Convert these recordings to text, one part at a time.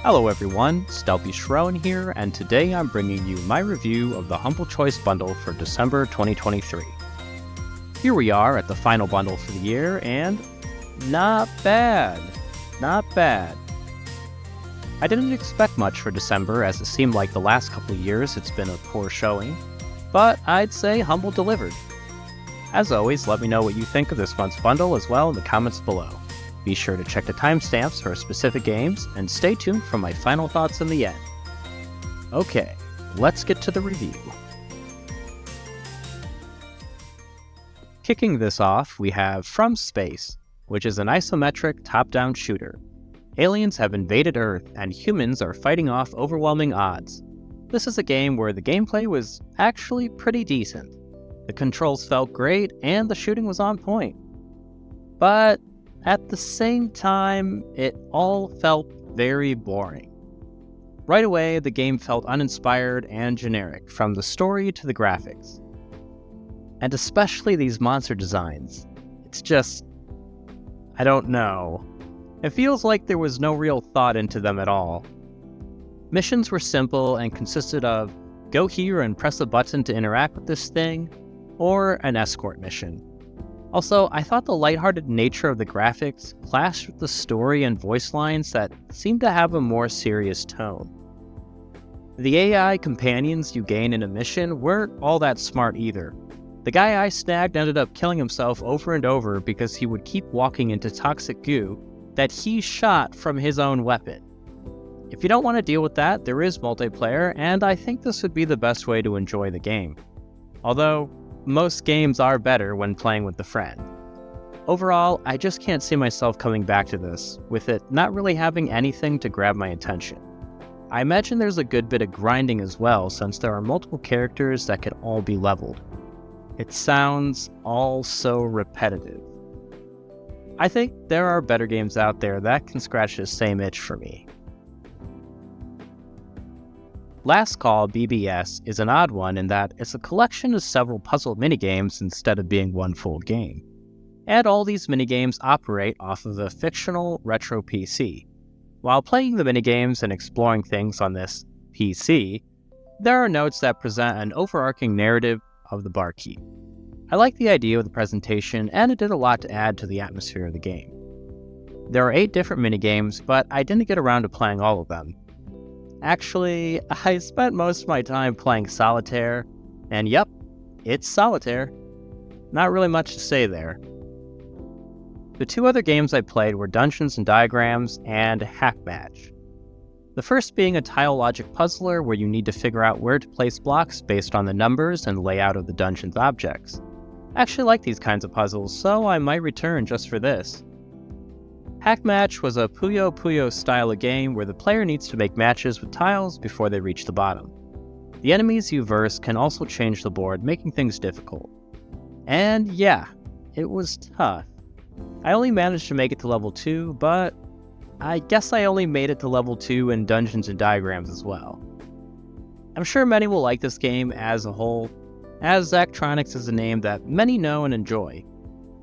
Hello everyone, StealthyShiroean here, and today I'm bringing you my review of the Humble Choice bundle for December 2023. Here we are at the final bundle for the year, and not bad. Not bad. I didn't expect much for December, as it seemed like the last couple of years it's been a poor showing, but I'd say Humble delivered. As always, let me know what you think of this month's bundle as well in the comments below. Be sure to check the timestamps for specific games, and stay tuned for my final thoughts in the end. Okay, let's get to the review. Kicking this off, we have From Space, which is an isometric top-down shooter. Aliens have invaded Earth, and humans are fighting off overwhelming odds. This is a game where the gameplay was actually pretty decent. The controls felt great, and the shooting was on point. But at the same time, it all felt very boring. Right away, the game felt uninspired and generic, from the story to the graphics. And especially these monster designs. It's just, I don't know. It feels like there was no real thought into them at all. Missions were simple and consisted of go here and press a button to interact with this thing, or an escort mission. Also, I thought the lighthearted nature of the graphics clashed with the story and voice lines that seemed to have a more serious tone. The AI companions you gain in a mission weren't all that smart either. The guy I snagged ended up killing himself over and over because he would keep walking into toxic goo that he shot from his own weapon. If you don't want to deal with that, there is multiplayer, and I think this would be the best way to enjoy the game. Although, most games are better when playing with a friend. Overall, I just can't see myself coming back to this, with it not really having anything to grab my attention. I imagine there's a good bit of grinding as well, since there are multiple characters that could all be leveled. It sounds all so repetitive. I think there are better games out there that can scratch the same itch for me. Last Call BBS is an odd one in that it's a collection of several puzzle minigames instead of being one full game. And all these minigames operate off of a fictional retro PC. While playing the minigames and exploring things on this PC, there are notes that present an overarching narrative of the barkeep. I like the idea of the presentation, and it did a lot to add to the atmosphere of the game. There are 8 different minigames, but I didn't get around to playing all of them. Actually, I spent most of my time playing solitaire, and yep, it's solitaire. Not really much to say there. The 2 other games I played were Dungeons and Diagrams and Hack Match. The first being a tile logic puzzler where you need to figure out where to place blocks based on the numbers and layout of the dungeon's objects. I actually like these kinds of puzzles, so I might return just for this. Hack Match was a Puyo Puyo style of game where the player needs to make matches with tiles before they reach the bottom. The enemies you verse can also change the board, making things difficult. And yeah, it was tough. I only managed to make it to level 2, but I guess I only made it to level 2 in Dungeons and Diagrams as well. I'm sure many will like this game as a whole, as Zachtronics is a name that many know and enjoy.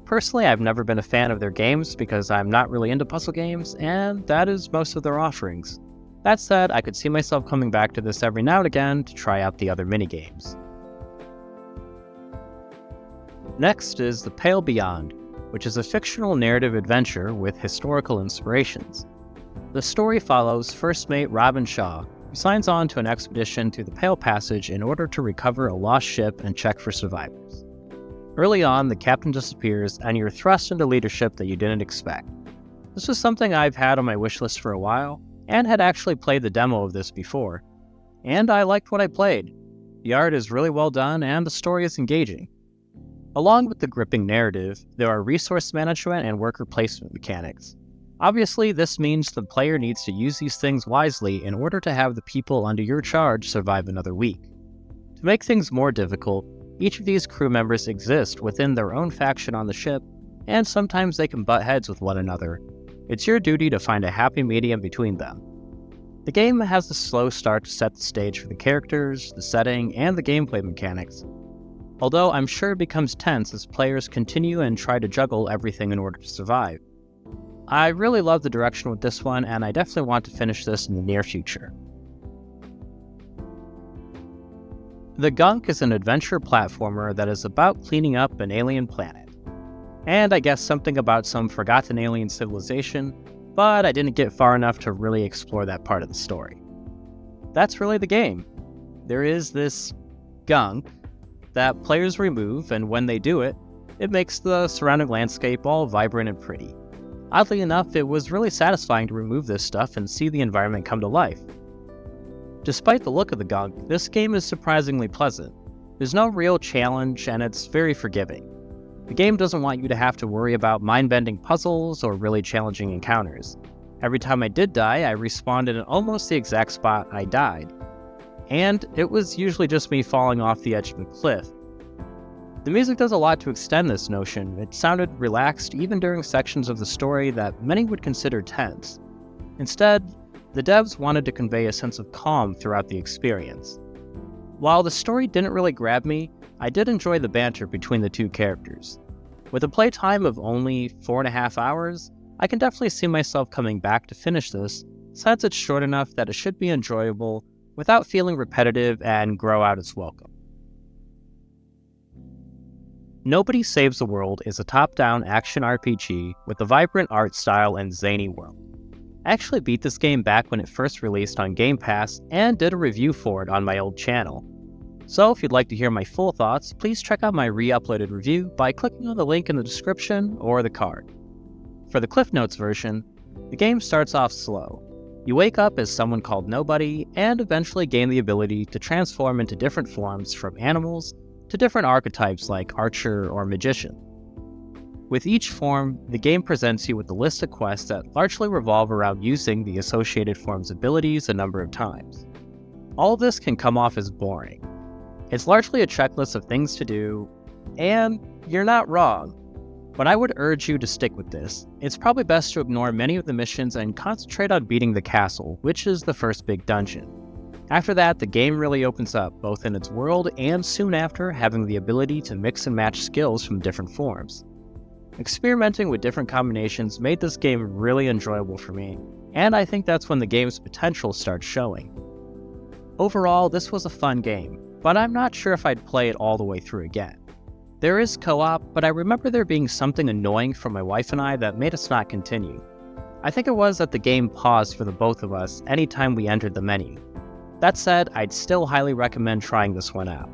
Personally, I've never been a fan of their games because I'm not really into puzzle games, and that is most of their offerings. That said, I could see myself coming back to this every now and again to try out the other minigames. Next is The Pale Beyond, which is a fictional narrative adventure with historical inspirations. The story follows first mate Robin Shaw, who signs on to an expedition through the Pale Passage in order to recover a lost ship and check for survivors. Early on, the captain disappears, and you're thrust into leadership that you didn't expect. This was something I've had on my wishlist for a while, and had actually played the demo of this before. And I liked what I played. The art is really well done, and the story is engaging. Along with the gripping narrative, there are resource management and worker placement mechanics. Obviously, this means the player needs to use these things wisely in order to have the people under your charge survive another week. To make things more difficult, each of these crew members exist within their own faction on the ship, and sometimes they can butt heads with one another. It's your duty to find a happy medium between them. The game has a slow start to set the stage for the characters, the setting, and the gameplay mechanics. Although I'm sure it becomes tense as players continue and try to juggle everything in order to survive. I really love the direction with this one, and I definitely want to finish this in the near future. The Gunk is an adventure platformer that is about cleaning up an alien planet. And I guess something about some forgotten alien civilization, but I didn't get far enough to really explore that part of the story. That's really the game. There is this gunk that players remove, and when they do it, it makes the surrounding landscape all vibrant and pretty. Oddly enough, it was really satisfying to remove this stuff and see the environment come to life. Despite the look of the gunk, this game is surprisingly pleasant. There's no real challenge, and it's very forgiving. The game doesn't want you to have to worry about mind-bending puzzles or really challenging encounters. Every time I did die, I respawned in almost the exact spot I died. And it was usually just me falling off the edge of the cliff. The music does a lot to extend this notion. It sounded relaxed even during sections of the story that many would consider tense. Instead, the devs wanted to convey a sense of calm throughout the experience. While the story didn't really grab me, I did enjoy the banter between the two characters. With a playtime of only 4.5 hours, I can definitely see myself coming back to finish this, since it's short enough that it should be enjoyable without feeling repetitive and grow out its welcome. Nobody Saves the World is a top-down action RPG with a vibrant art style and zany world. I actually beat this game back when it first released on Game Pass and did a review for it on my old channel. So if you'd like to hear my full thoughts, please check out my re-uploaded review by clicking on the link in the description or the card. For the Cliff Notes version, the game starts off slow. You wake up as someone called Nobody and eventually gain the ability to transform into different forms from animals to different archetypes like Archer or Magician. With each form, the game presents you with a list of quests that largely revolve around using the associated form's abilities a number of times. All of this can come off as boring. It's largely a checklist of things to do, and you're not wrong. But I would urge you to stick with this. It's probably best to ignore many of the missions and concentrate on beating the castle, which is the first big dungeon. After that, the game really opens up, both in its world and soon after having the ability to mix and match skills from different forms. Experimenting with different combinations made this game really enjoyable for me, and I think that's when the game's potential starts showing. Overall, this was a fun game, but I'm not sure if I'd play it all the way through again. There is co-op, but I remember there being something annoying for my wife and I that made us not continue. I think it was that the game paused for the both of us anytime we entered the menu. That said, I'd still highly recommend trying this one out.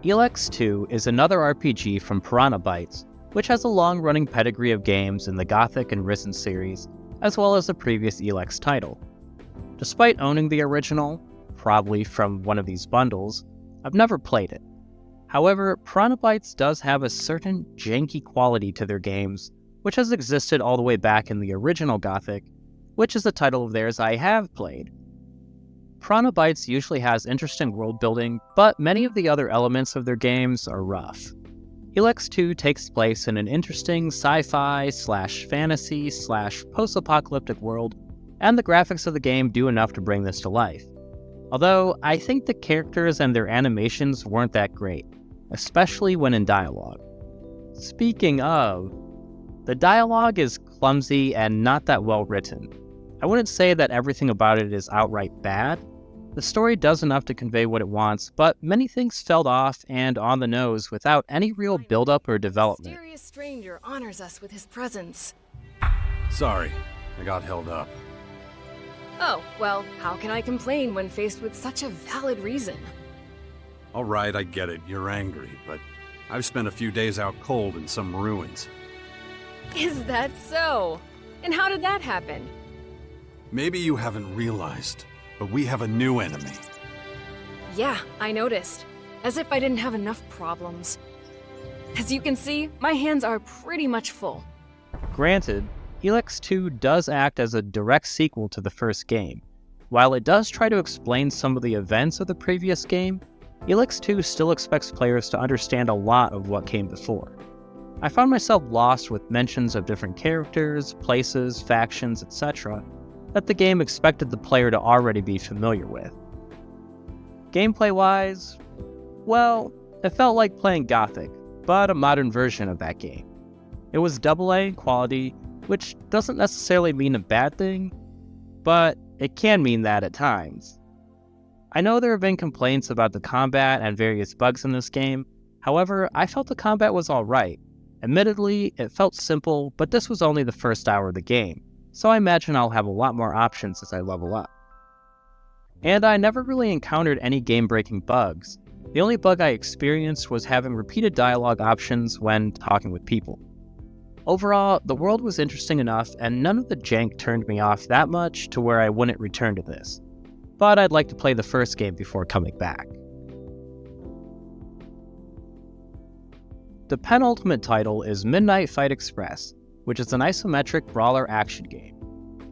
Elex 2 is another RPG from Piranha Bytes, which has a long-running pedigree of games in the Gothic and Risen series, as well as the previous Elex title. Despite owning the original, probably from one of these bundles, I've never played it. However, Piranha Bytes does have a certain janky quality to their games, which has existed all the way back in the original Gothic, which is a title of theirs I have played. Piranha Bytes usually has interesting world building, but many of the other elements of their games are rough. Elex 2 takes place in an interesting sci-fi/fantasy/post-apocalyptic world, and the graphics of the game do enough to bring this to life. Although, I think the characters and their animations weren't that great, especially when in dialogue. Speaking of, the dialogue is clumsy and not that well written. I wouldn't say that everything about it is outright bad. The story does enough to convey what it wants, but many things felt off and on the nose without any real build-up or development. A mysterious stranger honors us with his presence. Sorry, I got held up. Oh, well, how can I complain when faced with such a valid reason? All right, I get it, you're angry, but I've spent a few days out cold in some ruins. Is that so? And how did that happen? Maybe you haven't realized, but we have a new enemy. Yeah, I noticed. As if I didn't have enough problems. As you can see, my hands are pretty much full. Granted, Elex 2 does act as a direct sequel to the first game. While it does try to explain some of the events of the previous game, Elex 2 still expects players to understand a lot of what came before. I found myself lost with mentions of different characters, places, factions, etc. that the game expected the player to already be familiar with. Gameplay-wise, well, it felt like playing Gothic, but a modern version of that game. It was AA quality, which doesn't necessarily mean a bad thing, but it can mean that at times. I know there have been complaints about the combat and various bugs in this game, however, I felt the combat was alright. Admittedly, it felt simple, but this was only the first hour of the game, so I imagine I'll have a lot more options as I level up. And I never really encountered any game-breaking bugs. The only bug I experienced was having repeated dialogue options when talking with people. Overall, the world was interesting enough, and none of the jank turned me off that much to where I wouldn't return to this. But I'd like to play the first game before coming back. The penultimate title is Midnight Fight Express, which is an isometric brawler action game.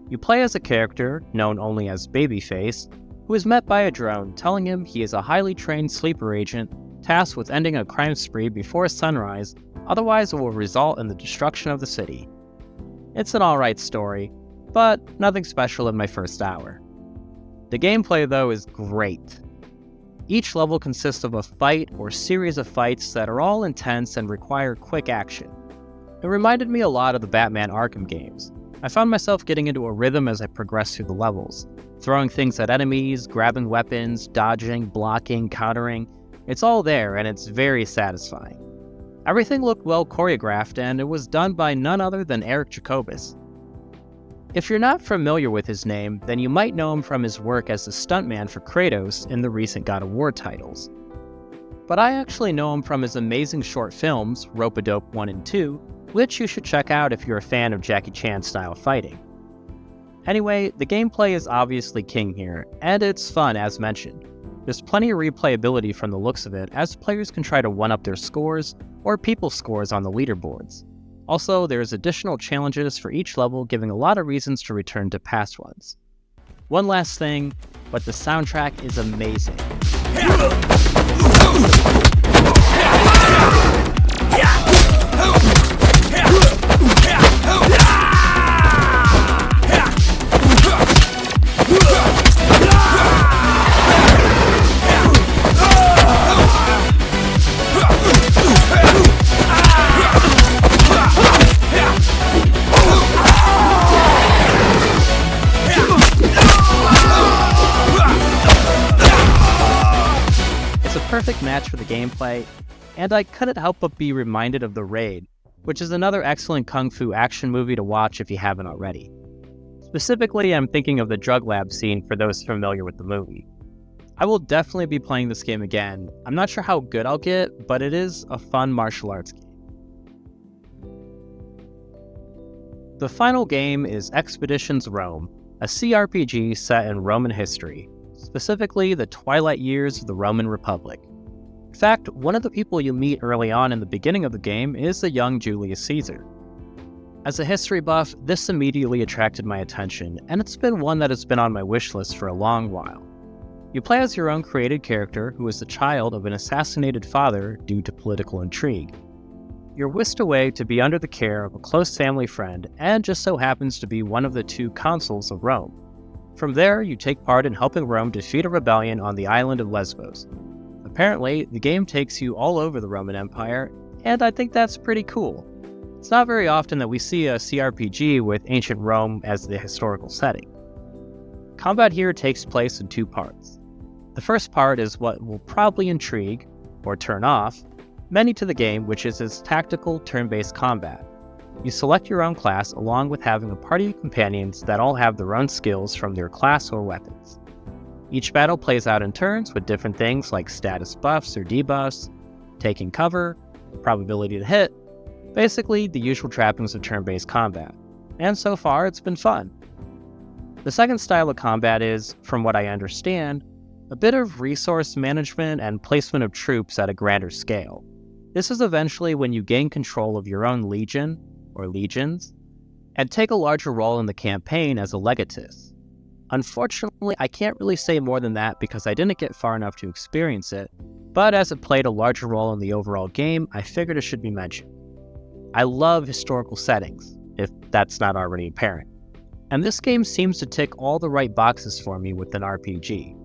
You play as a character, known only as Babyface, who is met by a drone telling him he is a highly trained sleeper agent tasked with ending a crime spree before sunrise, otherwise it will result in the destruction of the city. It's an alright story, but nothing special in my first hour. The gameplay, though, is great. Each level consists of a fight or series of fights that are all intense and require quick action. It reminded me a lot of the Batman Arkham games. I found myself getting into a rhythm as I progressed through the levels, throwing things at enemies, grabbing weapons, dodging, blocking, countering. It's all there, and it's very satisfying. Everything looked well choreographed, and it was done by none other than Eric Jacobus. If you're not familiar with his name, then you might know him from his work as the stuntman for Kratos in the recent God of War titles. But I actually know him from his amazing short films, Rope-a-Dope 1 and 2, which you should check out if you're a fan of Jackie Chan style fighting. Anyway, the gameplay is obviously king here, and it's fun as mentioned. There's plenty of replayability from the looks of it, as players can try to one-up their scores or people's scores on the leaderboards. Also, there's additional challenges for each level, giving a lot of reasons to return to past ones. One last thing, but the soundtrack is amazing. Perfect match for the gameplay, and I couldn't help but be reminded of The Raid, which is another excellent kung fu action movie to watch if you haven't already. Specifically, I'm thinking of the drug lab scene for those familiar with the movie. I will definitely be playing this game again. I'm not sure how good I'll get, but it is a fun martial arts game. The final game is Expeditions Rome, a CRPG set in Roman history, specifically the twilight years of the Roman Republic. In fact, one of the people you meet early on in the beginning of the game is the young Julius Caesar. As a history buff, this immediately attracted my attention, and it's been one that has been on my wish list for a long while. You play as your own created character who is the child of an assassinated father due to political intrigue. You're whisked away to be under the care of a close family friend and just so happens to be one of the two consuls of Rome. From there, you take part in helping Rome defeat a rebellion on the island of Lesbos. Apparently, the game takes you all over the Roman Empire, and I think that's pretty cool. It's not very often that we see a CRPG with ancient Rome as the historical setting. Combat here takes place in two parts. The first part is what will probably intrigue, or turn off, many to the game, which is its tactical turn-based combat. You select your own class along with having a party of companions that all have their own skills from their class or weapons. Each battle plays out in turns with different things like status buffs or debuffs, taking cover, probability to hit, basically the usual trappings of turn-based combat. And so far, it's been fun. The second style of combat is, from what I understand, a bit of resource management and placement of troops at a grander scale. This is eventually when you gain control of your own legion, or legions, and take a larger role in the campaign as a legatus. Unfortunately, I can't really say more than that because I didn't get far enough to experience it, but as it played a larger role in the overall game, I figured it should be mentioned. I love historical settings, if that's not already apparent, and this game seems to tick all the right boxes for me with an RPG.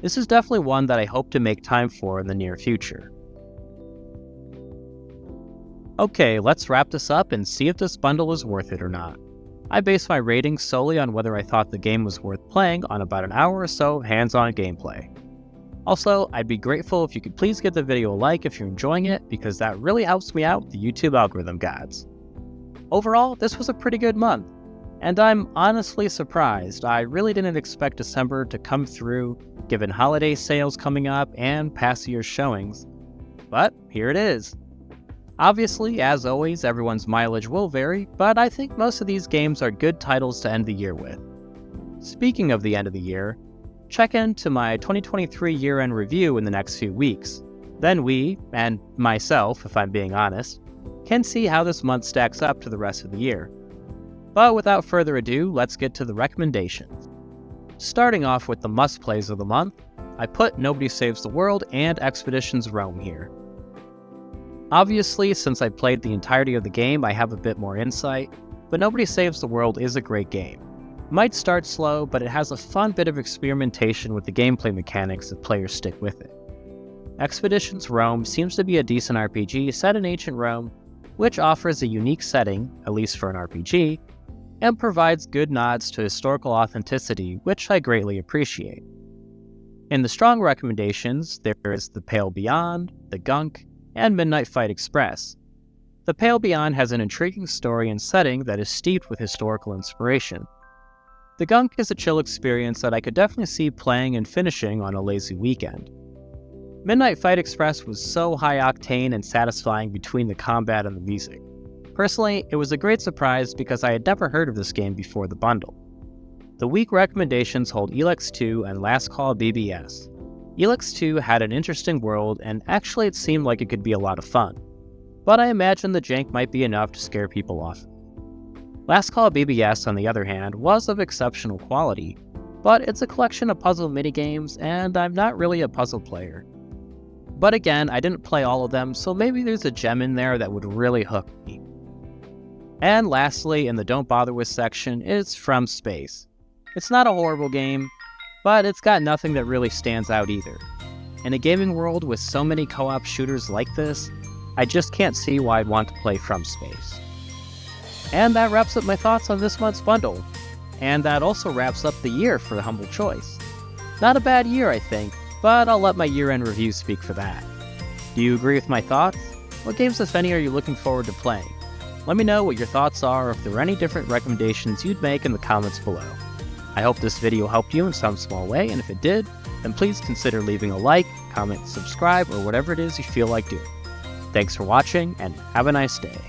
This is definitely one that I hope to make time for in the near future. Okay, let's wrap this up and see if this bundle is worth it or not. I base my rating solely on whether I thought the game was worth playing on about an hour or so of hands-on gameplay. Also, I'd be grateful if you could please give the video a like if you're enjoying it, because that really helps me out with the YouTube algorithm gods. Overall, this was a pretty good month, and I'm honestly surprised. I really didn't expect December to come through, given holiday sales coming up and past year's showings. But here it is. Obviously, as always, everyone's mileage will vary, but I think most of these games are good titles to end the year with. Speaking of the end of the year, check into my 2023 year-end review in the next few weeks. Then we, and myself if I'm being honest, can see how this month stacks up to the rest of the year. But without further ado, let's get to the recommendations. Starting off with the must-plays of the month, I put Nobody Saves the World and Expeditions Rome here. Obviously, since I played the entirety of the game, I have a bit more insight, but Nobody Saves the World is a great game. It might start slow, but it has a fun bit of experimentation with the gameplay mechanics if players stick with it. Expeditions Rome seems to be a decent RPG set in ancient Rome, which offers a unique setting, at least for an RPG, and provides good nods to historical authenticity, which I greatly appreciate. In the strong recommendations, there is The Pale Beyond, The Gunk, and Midnight Fight Express. The Pale Beyond has an intriguing story and setting that is steeped with historical inspiration. The Gunk is a chill experience that I could definitely see playing and finishing on a lazy weekend. Midnight Fight Express was so high-octane and satisfying between the combat and the music. Personally, it was a great surprise because I had never heard of this game before the bundle. The weak recommendations hold Elex 2 and Last Call BBS. Elex 2 had an interesting world, and actually it seemed like it could be a lot of fun, but I imagine the jank might be enough to scare people off. Last Call BBS, on the other hand, was of exceptional quality, but it's a collection of puzzle minigames, and I'm not really a puzzle player. But again, I didn't play all of them, so maybe there's a gem in there that would really hook me. And lastly, in the Don't Bother With section, is From Space. It's not a horrible game, but it's got nothing that really stands out either. In a gaming world with so many co-op shooters like this, I just can't see why I'd want to play From Space. And that wraps up my thoughts on this month's bundle. And that also wraps up the year for the Humble Choice. Not a bad year, I think, but I'll let my year-end review speak for that. Do you agree with my thoughts? What games, if any, are you looking forward to playing? Let me know what your thoughts are, or if there are any different recommendations you'd make in the comments below. I hope this video helped you in some small way, and if it did, then please consider leaving a like, comment, subscribe, or whatever it is you feel like doing. Thanks for watching, and have a nice day.